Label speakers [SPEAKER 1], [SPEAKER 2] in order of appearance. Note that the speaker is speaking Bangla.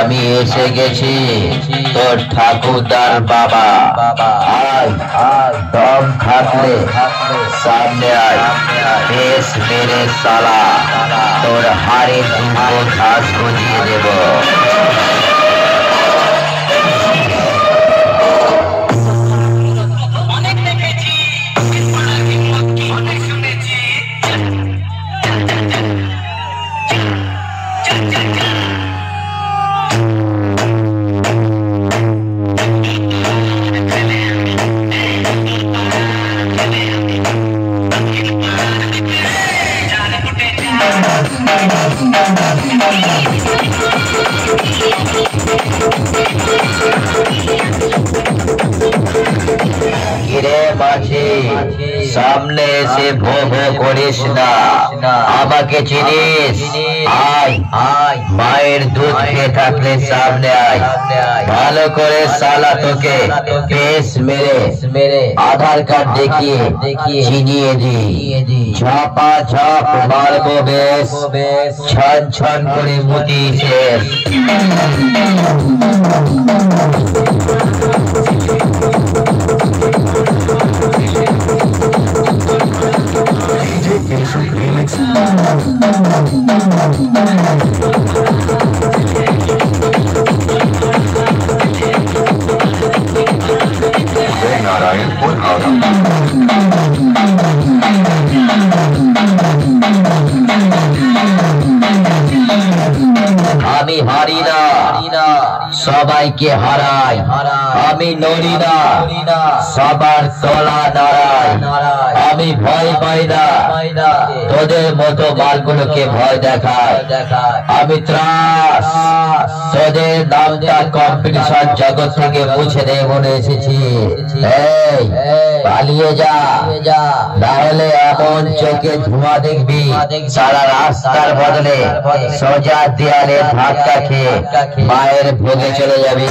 [SPEAKER 1] আমি এসে গেছি তোর ঠাকুরদার বাবা। আয় দম থাকলে সামনে আয়, বেশ মেরে সালা তোর হাড়ে দুটো ঘাস গজিয়ে দেব। সামনে এসে ভো ভো করিস না, আমাকে চিনিস? আয় আয়, মায়ের দুধ খেয়ে থাকলে সামনে আয়, ভালো করে সালা তোকে বেশ মেরে আধার কার্ড দেখিয়ে চিনিয়ে দি। ঝাপা ঝাপ মারবো বেশ, ছন ছন করে মুতি শেষ। नारायणपुर আমি হারি না, সবাইকে হারাই, আমি নড়ি না, সবার তলা নাড়াই, আমি ভয় পাই না, তোদের মতো মালগুলোকে ভয় দেখায়, আমি ত্রাস, তোদের নামটা কম্পিটিশন জগৎ থেকে মুছে দেব বলে এসেছি। এই পালিয়ে যা, তাহলে এমন চোখে ধোঁয়া দেখবি সারা রাস্তার বদলে সোজা দেয়ালে ধাক্কা খেয়ে মায়ের ভোগে চলে যাবি।